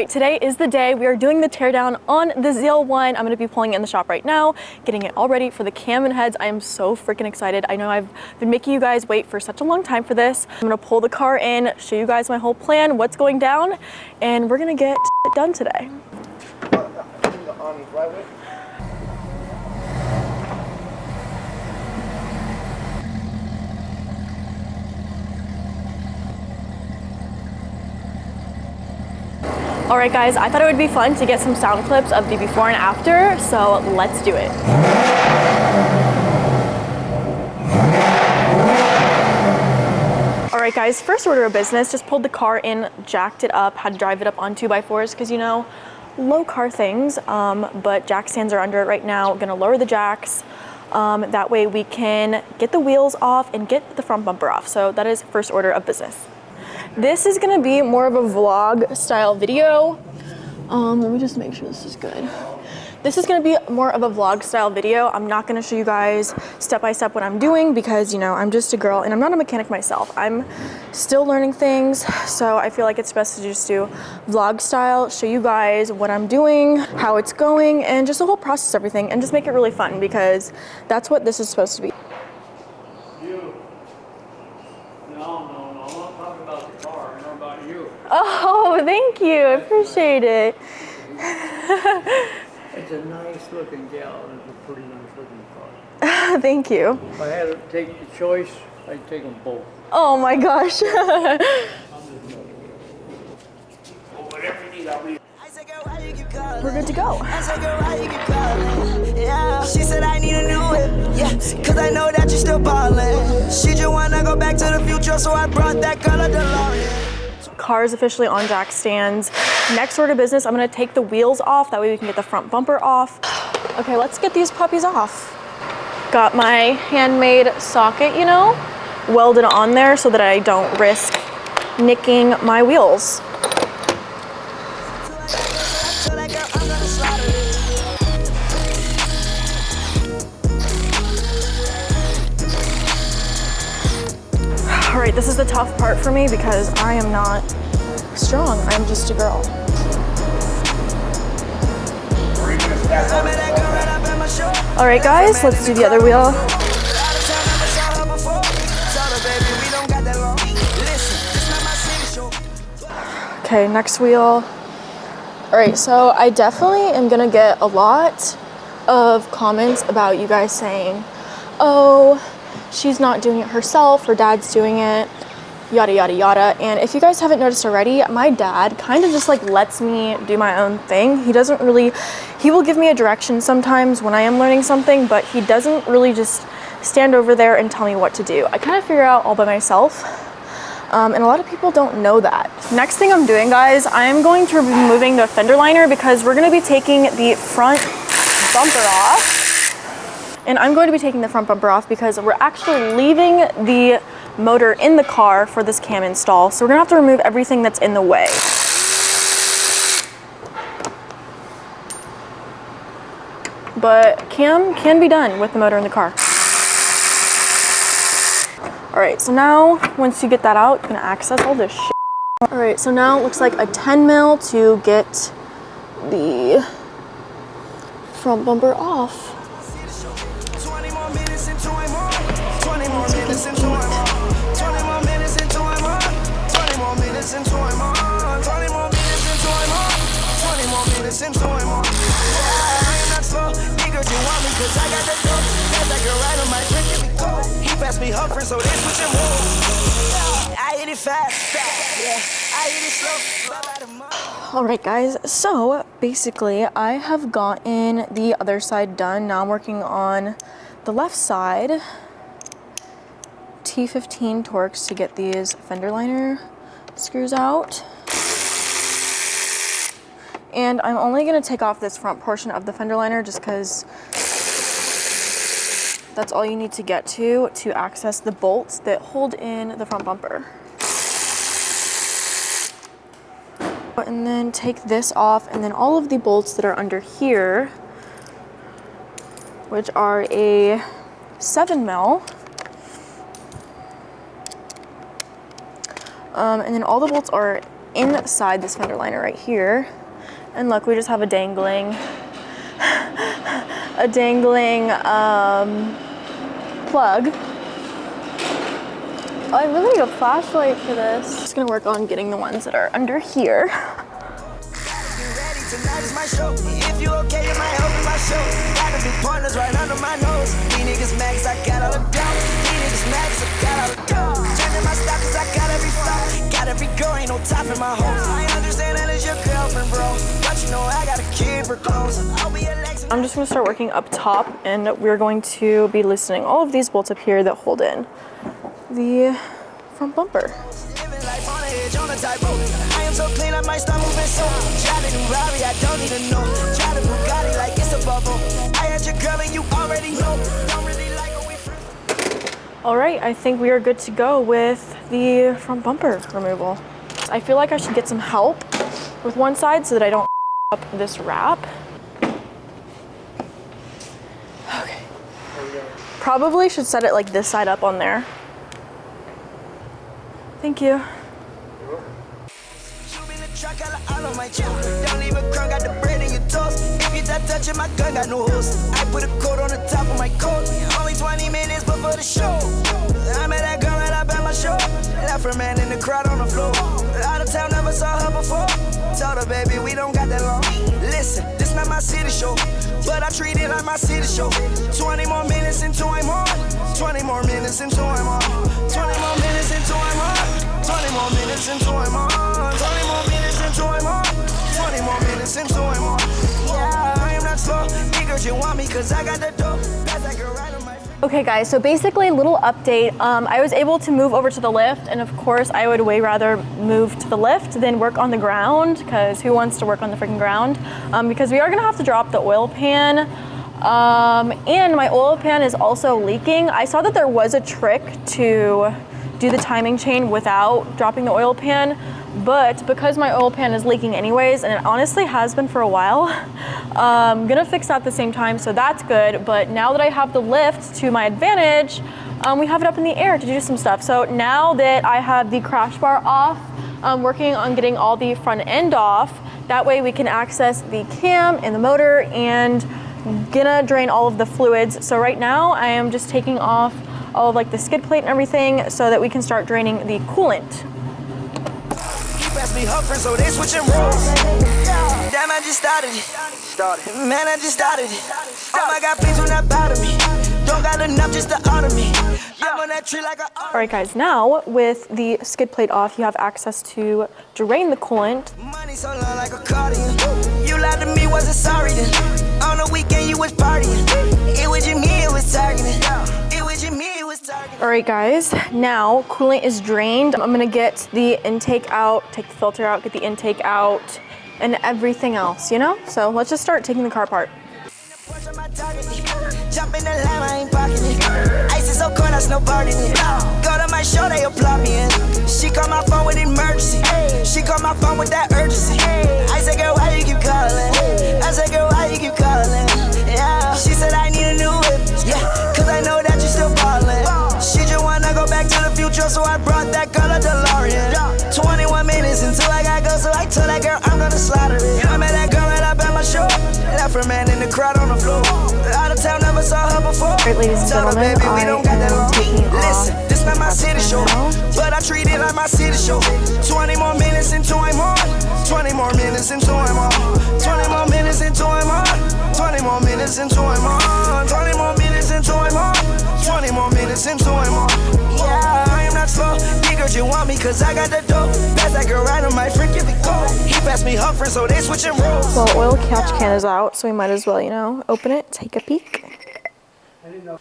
right, today is the day. We are doing the teardown on the ZL1. I'm gonna be pulling it in the shop right now, getting it all ready for the cam and heads. I am so freaking excited. I know I've been making you guys wait for such a long time for this. I'm gonna pull the car in, show you guys my whole plan, what's going down, and we're gonna get it done today. All right guys, I thought it would be fun to get some sound clips of the before and after, so let's do it. All right guys, first order of business, just pulled the car in, jacked it up, had to drive it up on 2x4s because you know, low car things, but jack stands are under it right now. Gonna lower the jacks. That way we can get the wheels off and get the front bumper off. So that is first order of business. This is gonna be more of a vlog style video. Let me just make sure this is good. This is gonna be more of a vlog style video. I'm not gonna show you guys step by step what I'm doing because you know, I'm just a girl and I'm not a mechanic myself. I'm still learning things. So I feel like it's best to just do vlog style, show you guys what I'm doing, how it's going, and just the whole process, everything, and just make it really fun because that's what this is supposed to be. Oh, thank you. I appreciate it. It's a nice looking gal. It's a pretty nice looking car. Thank you. If I had to take the choice, I'd take them both. Oh my gosh. We're good to go. She said I need a new whip, yeah, cause I know that you're still ballin'. She just wanna go back to the future, so I brought that color DeLorean. Car is officially on jack stands. Next order of business, I'm gonna take the wheels off. That way we can get the front bumper off. Okay, let's get these puppies off. Got my handmade socket, you know, welded on there so that I don't risk nicking my wheels. All right, this is the tough part for me because I am not strong. I'm just a girl. All right, guys, let's do the other wheel. Okay, next wheel. All right, so I definitely am gonna get a lot of comments about you guys saying, oh, she's not doing it herself, her dad's doing it, yada, yada, yada. And if you guys haven't noticed already, my dad kind of just like lets me do my own thing. He doesn't really, he will give me a direction sometimes when I am learning something, but he doesn't really just stand over there and tell me what to do. I kind of figure out all by myself. And a lot of people don't know that. Next thing I'm doing, guys, I am going to be removing the fender liner because we're gonna be taking the front bumper off. And I'm going to be taking the front bumper off because we're actually leaving the motor in the car for this cam install. So we're gonna have to remove everything that's in the way. But cam can be done with the motor in the car. All right, so now once you get that out, you're gonna access all this shit. All right, so now it looks like a 10 mil to get the front bumper off. All right guys, so basically I have gotten the other side done. Now I'm working on the left side. T15 Torx to get these fender liner screws out. And I'm only gonna take off this front portion of the fender liner just because that's all you need to get to access the bolts that hold in the front bumper. And then take this off, and then all of the bolts that are under here, which are a 7 mil. And then all the bolts are inside this fender liner right here. And look, we just have a dangling plug. Oh, I really need a flashlight for this. Just gonna work on getting the ones that are under here. Tonight is my show. If you okay, you might open my show. Got the big pointers right under my nose. These niggas mad 'cause I got all the dough. These niggas mad 'cause I got all the dough. Changing my style 'cause I got every flow. Got every girl, ain't no top in my hose. I understand that it's your girlfriend, bro, but you know I gotta keep her close. I'll be Alexa. I'm just gonna start working up top, and we're going to be loosening all of these bolts up here that hold in the front bumper. Life on the edge, on the tightrope. I am so clean, I might start moving so. Drive a new Rari, I don't even know. Drive a Bugatti like it's a bubble. I had your girl and you already know. Don't really like when we friends. All right, I think we are good to go with the front bumper removal. I feel like I should get some help with one side so that I don't up this wrap. Okay. Probably should set it like this side up on there. Thank you. All on my chip. Don't leave a crumb, got the bread in your toast. If you start touching my gun, got no host. I put a coat on the top of my coat. Only 20 minutes before the show. I met that girl right up at my show. Left her man in the crowd on the floor. Out of town, never saw her before. Told her, baby, we don't got that long. Listen, this not my city show, but I treat it like my city show. 20 more minutes until I'm on. 20 more minutes until I'm on. 20 more minutes until I'm on. 20 more minutes until I'm on. 20 more minutes until I'm on. 20 more minutes until I'm on. Yeah, I am not slow. Niggas, you want me 'cause I got the dope. That's like a ride on my. Okay guys, so basically a little update. I was able to move over to the lift, and of course I would way rather move to the lift than work on the ground, because who wants to work on the freaking ground? Because we are gonna have to drop the oil pan. And my oil pan is also leaking. I saw that there was a trick to do the timing chain without dropping the oil pan, but because my oil pan is leaking anyways, and it honestly has been for a while, I'm gonna fix that at the same time, so that's good. But now that I have the lift to my advantage, we have it up in the air to do some stuff. So now that I have the crash bar off, I'm working on getting all the front end off. That way we can access the cam and the motor, and gonna drain all of the fluids. So right now I am just taking off all of like the skid plate and everything so that we can start draining the coolant. Pass me her friend, so they switching roles. Damn, I just started it. Man, I just started it. Damn, I got things when that bother me. Don't got enough just to honor me. I'm on that tree like a. All right, guys. Now with the skid plate off, you have access to drain the coolant. Money so long like a cardigan. You lied to me, wasn't sorry then. On the weekend you was partying. It was you, me, it was targeting. It was you, me, it was targeting. All right, guys. Now coolant is drained. I'm gonna get the intake out, take the filter out, get the intake out, and everything else. You know. So let's just start taking the car apart. Jump in the line, I ain't parking it. Ice is so cold, I snowboarding it. Go to my show, they applaud me in. She call my phone with emergency. She call my phone with that urgency. I said, girl, why you keep calling? I said, girl, why you keep calling? Yeah. She said, I need a new whip. Yeah, 'cause I know that you still ballin'. She just wanna go back to the future, so I brought that girl a DeLorean. 21 minutes until I gotta go, so I told that girl I'm gonna slaughter it. I met that girl right up at my show. Left her man in the crowd on the floor. Out of town, never saw her before. All right, ladies and gentlemen, baby, we don't got that long. taking off. Listen, this not my city show, but I treat it like my city show. 20 more minutes until I'm on. 20 more minutes until I'm on. 20 more minutes until I'm on. 20 more minutes until I'm on. 20 more minutes until I'm on. 20 more minutes until I'm on. Yeah, I am not slow. Niggas, you want me 'cause I got the dope. That's that girl right on my freak if it go. He passed me her friend, so they switching roles. Well, oil catch can is out, so we might as well, you know, open it, take a peek. I didn't know.